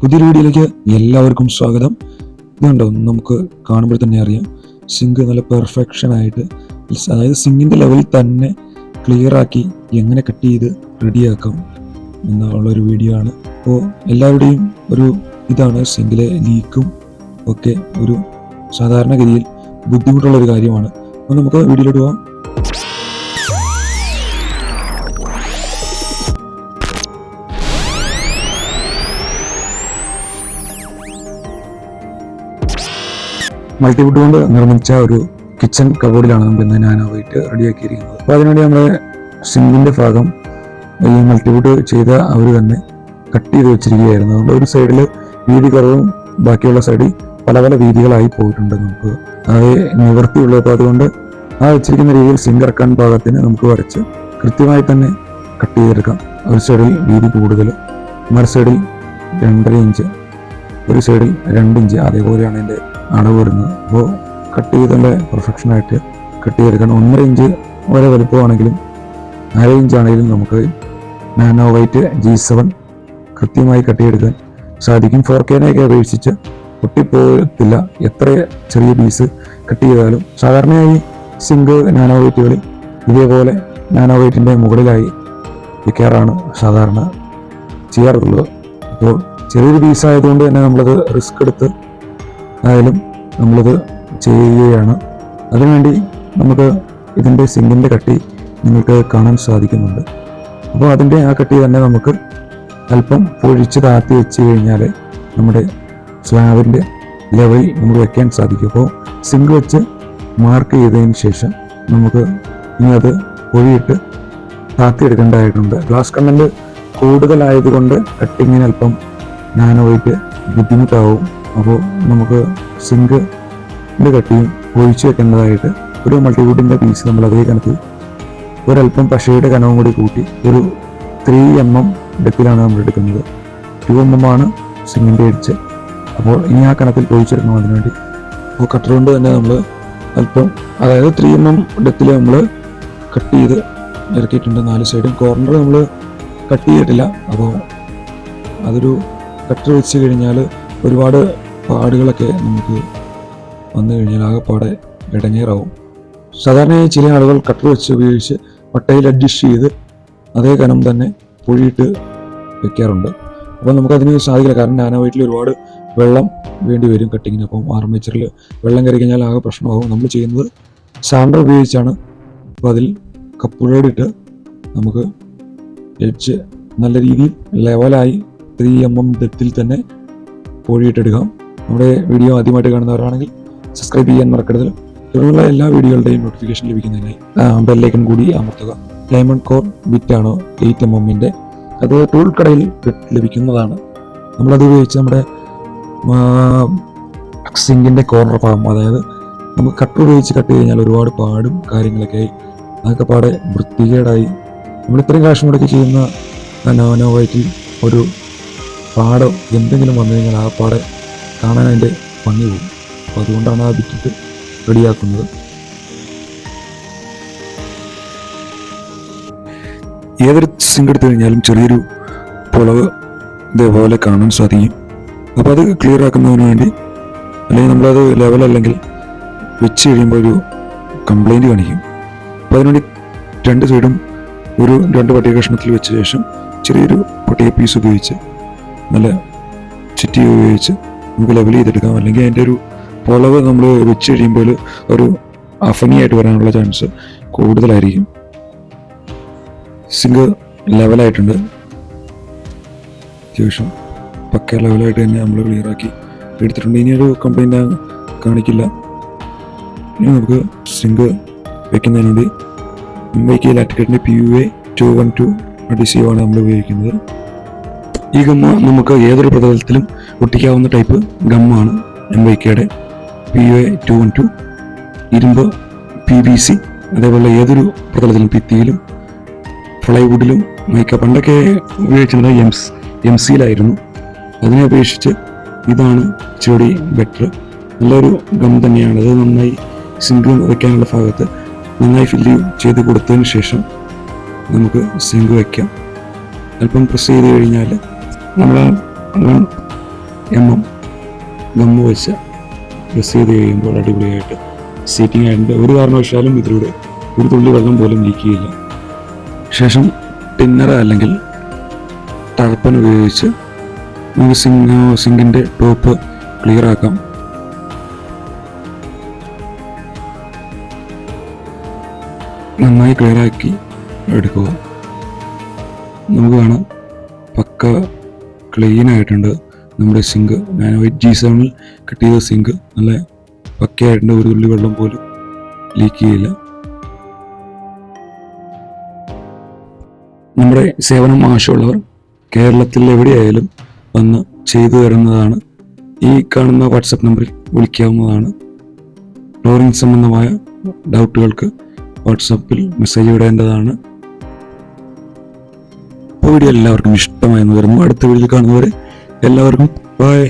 പുതിയൊരു വീഡിയോയിലേക്ക് എല്ലാവർക്കും സ്വാഗതം. ഇതുണ്ടോ, നമുക്ക് കാണുമ്പോൾ തന്നെ അറിയാം സിങ്ക് നല്ല പെർഫെക്ഷൻ ആയിട്ട്, അതായത് സിങ്കിൻ്റെ ലെവലിൽ തന്നെ ക്ലിയർ ആക്കി എങ്ങനെ കട്ട് ചെയ്ത് റെഡിയാക്കാം എന്നുള്ളൊരു വീഡിയോ ആണ്. അപ്പോൾ എല്ലാവരുടെയും ഒരു ഇതാണ് സിങ്കിലെ ലീക്കും ഒക്കെ ഒരു സാധാരണഗതിയിൽ ബുദ്ധിമുട്ടുള്ളൊരു കാര്യമാണ്. അപ്പോൾ നമുക്ക് വീഡിയോയിലോട്ട് പോകാം. മൾട്ടിവുഡ് കൊണ്ട് നിർമ്മിച്ച ഒരു കിച്ചൺ കബോർഡിലാണ് നമ്മൾ ഇന്ന് നാനോ വൈറ്റ് റെഡിയാക്കിയിരിക്കുന്നത്. അപ്പോൾ അതിനുവേണ്ടി നമ്മൾ സിങ്കിൻ്റെ ഭാഗം ഈ മൾട്ടിവുഡ് ചെയ്ത അവർ തന്നെ കട്ട് ചെയ്ത് വെച്ചിരിക്കുകയായിരുന്നു. അതുകൊണ്ട് ഒരു സൈഡിൽ വീതി കുറവും ബാക്കിയുള്ള സൈഡിൽ പല പല വീതികളായി പോയിട്ടുണ്ട്. നമുക്ക് അത് നിവൃത്തിയുള്ളത്. അപ്പോൾ അതുകൊണ്ട് ആ വെച്ചിരിക്കുന്ന രീതിയിൽ സിങ്ക് ഇറക്കാൻ പാകത്തിന് നമുക്ക് വരച്ച് കൃത്യമായി തന്നെ കട്ട് ചെയ്തെടുക്കാം. ഒരു സൈഡിൽ വീതി കൂടുതൽ, മറു സൈഡിൽ 2.5 ഇഞ്ച്, ഒരു സൈഡിൽ 2 ഇഞ്ച്, അതേപോലെയാണ് എൻ്റെ അളവ് വരുന്നത്. അപ്പോൾ കട്ട് ചെയ്തതിൻ്റെ പെർഫെക്ഷനായിട്ട് കട്ട് ചെയ്തെടുക്കണം. 1.5 ഇഞ്ച് വരെ വലുപ്പമാണെങ്കിലും 1/2 ഇഞ്ചാണെങ്കിലും നമുക്ക് നാനോ വൈറ്റ് G7 കൃത്യമായി കട്ട് ചെയ്തെടുക്കാൻ സാധിക്കും. 4K അപേക്ഷിച്ച് പൊട്ടിപ്പോകത്തില്ല എത്ര ചെറിയ പീസ് കട്ട് ചെയ്താലും. സാധാരണയായി സിങ്ക് നാനോ വൈറ്റുകളിൽ ഇതേപോലെ നാനോ വൈറ്റിൻ്റെ മുകളിലായി വെക്കാറാണ് സാധാരണ ചെയ്യാറുള്ളത്. അപ്പോൾ ചെറിയൊരു പീസായതുകൊണ്ട് തന്നെ നമ്മളത് റിസ്ക് എടുത്ത് ആയാലും നമ്മളിത് ചെയ്യുകയാണ്. അതിനുവേണ്ടി നമുക്ക് ഇതിൻ്റെ സിങ്കിൻ്റെ കട്ടി നിങ്ങൾക്ക് കാണാൻ സാധിക്കുന്നുണ്ട്. അപ്പോൾ അതിൻ്റെ ആ കട്ടി തന്നെ നമുക്ക് അല്പം പൊഴിച്ച് താത്തി വെച്ച് കഴിഞ്ഞാൽ നമ്മുടെ സ്ലാബിൻ്റെ ലെവലിൽ നമുക്ക് വെക്കാൻ സാധിക്കും. അപ്പോൾ സിങ്ക് വെച്ച് മാർക്ക് ചെയ്തതിന് ശേഷം നമുക്ക് ഇനി അത് പൊഴിയിട്ട് താത്തിയെടുക്കേണ്ടതായിട്ടുണ്ട്. ഗ്ലാസ് കണ്ടന്റ് കൂടുതലായതുകൊണ്ട് കട്ടിങ്ങിന് അല്പം നാനോ വൈറ്റ് ബുദ്ധിമുട്ടാവും. അപ്പോൾ നമുക്ക് സിങ്കിൻ്റെ കട്ടിയും ഒഴിച്ച് വെക്കേണ്ടതായിട്ട് ഒരു മൾട്ടിവുഡിൻ്റെ പീസ് നമ്മൾ അതേ കണക്ക് ഒരല്പം പശയുടെ കനവും കൂടി കൂട്ടി ഒരു 3 mm ഡെപ്പിലാണ് നമ്മൾ എടുക്കുന്നത്. 2 mm ആണ് സിങ്കിൻ്റെ എഡ്ജ്. അപ്പോൾ ഇനി ആ കണക്കിൽ ഒഴിച്ചെടുക്കണം. അതിനുവേണ്ടി അപ്പോൾ കട്ടർ കൊണ്ട് തന്നെ നമ്മൾ അല്പം, അതായത് 3 mm ഡെപ്പിൽ നമ്മൾ കട്ട് ചെയ്ത് ഇറക്കിയിട്ടുണ്ട്. 4 സൈഡും. കോർണർ നമ്മൾ കട്ട് ചെയ്തിട്ടില്ല. അപ്പോൾ അതൊരു കട്ടർ വെച്ച് കഴിഞ്ഞാൽ ഒരുപാട് പാടുകളൊക്കെ നമുക്ക് വന്നു കഴിഞ്ഞാൽ ആകെപ്പാടെ ഇടങ്ങേറാവും. സാധാരണയായി ചില ആളുകൾ കട്ടർ വെച്ച് ഉപയോഗിച്ച് പട്ടയിൽ അഡ്ജസ്റ്റ് ചെയ്ത് അതേ കനം തന്നെ പൊഴിയിട്ട് വെക്കാറുണ്ട്. അപ്പോൾ നമുക്കതിന് സാധിക്കില്ല. കാരണം നാനോ വൈറ്റിൽ ഒരുപാട് വെള്ളം വേണ്ടി വരും കട്ടിങ്ങിന്. അപ്പം ആർമേച്ചറിൽ വെള്ളം കയറി കഴിഞ്ഞാൽ ആകെ പ്രശ്നമാകും. നമ്മൾ ചെയ്യുന്നത് സാൻഡർ ഉപയോഗിച്ചാണ്. അപ്പോൾ അതിൽ കപ്പുഴയിലിട്ട് നമുക്ക് എഡ്ജ് നല്ല രീതിയിൽ ലെവലായി 3 mm ഡെപ്തിൽ തന്നെ പൊഴിയിട്ടെടുക്കാം. നമ്മുടെ വീഡിയോ ആദ്യമായിട്ട് കാണുന്നവരാണെങ്കിൽ സബ്സ്ക്രൈബ് ചെയ്യാൻ മറക്കരുത്. തുടർന്നുള്ള എല്ലാ വീഡിയോകളുടെയും നോട്ടിഫിക്കേഷൻ ലഭിക്കുന്നതിനായി ബെല്ലൈക്കൺ കൂടി അമർത്തുക. ഡയമണ്ട് കോർ ബിറ്റാണോ 8 mm അത് ടൂൾ കടയിൽ ലഭിക്കുന്നതാണ്. നമ്മളത് ഉപയോഗിച്ച് നമ്മുടെ സിങ്കിൻ്റെ കോർണർ ഭാഗം, അതായത് നമുക്ക് കട്ടർ ഉപയോഗിച്ച് കട്ട് കഴിഞ്ഞാൽ ഒരുപാട് പാടും കാര്യങ്ങളൊക്കെ ആയി അതൊക്കെ പാടെ വൃത്തികേടായി. നമ്മൾ ഇത്രയും കാശ് മുടക്കി ചെയ്യുന്ന നാനോ വൈറ്റിൽ ഒരു പാടോ എന്തെങ്കിലും വന്നു കഴിഞ്ഞാൽ ആ പാടെ കാണാൻ അതിൻ്റെ ഭംഗി പോകും. അപ്പോൾ അതുകൊണ്ടാണ് ആ ബിറ്റിട്ട് റെഡിയാക്കുന്നത്. ഏതൊരു സിങ്ക് എടുത്തു കഴിഞ്ഞാലും ചെറിയൊരു പുളവ് ഇതേപോലെ കാണാൻ സാധിക്കും. അപ്പോൾ അത് ക്ലിയർ ആക്കുന്നതിന് വേണ്ടി, അല്ലെങ്കിൽ നമ്മളത് ലെവലല്ലെങ്കിൽ വെച്ച് കഴിയുമ്പോൾ ഒരു കംപ്ലൈൻറ്റ് കാണിക്കും. അപ്പോൾ അതിനുവേണ്ടി 2 സൈഡും ഒരു 2 പട്ടിക കഷ്ണത്തിൽ വെച്ച ശേഷം ചെറിയൊരു പട്ടിക പീസ് ഉപയോഗിച്ച് നല്ല ചുറ്റി ഉപയോഗിച്ച് നമുക്ക് ലെവൽ ചെയ്തെടുക്കാം. അല്ലെങ്കിൽ അതിൻ്റെ ഒരു പുളവ് നമ്മൾ വെച്ച് കഴിയുമ്പോൾ ഒരു അഫനിയായിട്ട് വരാനുള്ള ചാൻസ് കൂടുതലായിരിക്കും. സിങ്ക് ലെവലായിട്ടുണ്ട്. അത്യാവശ്യം പക്ക ലെവലായിട്ട് തന്നെ നമ്മൾ ക്ലിയറാക്കി എടുത്തിട്ടുണ്ട്. ഇനിയൊരു കംപ്ലൈൻറ്റ് കാണിക്കില്ല. ഇനി നമുക്ക് സിങ്ക് വെക്കുന്നതിന് വേണ്ടി MYK ലാറ്റിക്കേറ്റിൻ്റെ PUA 212 അഡീസീവാണ് നമ്മൾ ഉപയോഗിക്കുന്നത്. ഈ ഗമ്മ നമുക്ക് ഏതൊരു പ്രതലത്തിലും ഒട്ടിക്കാവുന്ന ടൈപ്പ് ഗമ്മാണ്. MYKയുടെ PUA 212 ഇരുമ്പ്, PVC, അതേപോലെ ഏതൊരു പ്രതലത്തിലും ഭിത്തിയിലും പ്ലൈവുഡിലും മൈക്ക. പണ്ടൊക്കെ ഉപയോഗിച്ചിരുന്നത് MCയിലായിരുന്നു. അതിനെ അപേക്ഷിച്ച് ഇതാണ് ഇച്ചിരി ബെറ്റർ. നല്ലൊരു ഗം തന്നെയാണ്. അത് നന്നായി സിങ്ക് വയ്ക്കാനുള്ള ഭാഗത്ത് നന്നായി ഫില്ല് ചെയ്ത് കൊടുത്തതിന് ശേഷം നമുക്ക് സിങ്ക് വയ്ക്കാം. അല്പം പ്രസ് ചെയ്ത് കഴിഞ്ഞാൽ നമ്മൾ ഗമ്മ് വെച്ച് പ്രസ് ചെയ്ത് കഴിയുമ്പോൾ അടിപൊളിയായിട്ട് സീറ്റിംഗ് ആയിട്ടുണ്ട്. ഒരു കാരണവശാലും ഇതിലൂടെ ഒരു തുള്ളി വെള്ളം പോലും ലീക്ക് ചെയ്യില്ല. ശേഷം ടിന്നർ അല്ലെങ്കിൽ ടാപ്പൻ ഉപയോഗിച്ച് നമുക്ക് സിങ്കിൻ്റെ ടോപ്പ് ക്ലിയർ ആക്കാം. നന്നായി ക്ലിയറാക്കി എടുക്കുക. നമുക്ക് കാണാം പക്ക ക്ലീൻ ആയിട്ടുണ്ട് നമ്മുടെ സിങ്ക്. നാനോവൈറ്റ് G7 കട്ട് ചെയ്ത സിങ്ക് നല്ല പക്കയായിട്ടുണ്ട്. ഒരു തുള്ളി വെള്ളം പോലും ലീക്ക് ചെയ്യില്ല. നമ്മുടെ സേവനം ആവശ്യമുള്ളവർ കേരളത്തിൽ എവിടെയായാലും വന്ന് ചെയ്തു തരുന്നതാണ്. ഈ കാണുന്ന വാട്സപ്പ് നമ്പറിൽ വിളിക്കാവുന്നതാണ്. ഫ്ലോറിംഗ് സംബന്ധമായ ഡൗട്ടുകൾക്ക് വാട്സപ്പിൽ മെസ്സേജ് ഇടേണ്ടതാണ്. വീഡിയോ എല്ലാവർക്കും ഇഷ്ടമായെന്ന് വരുന്നു. അടുത്ത വീഡിയോയിൽ കാണുന്നവരെ എല്ലാവർക്കും ബൈ.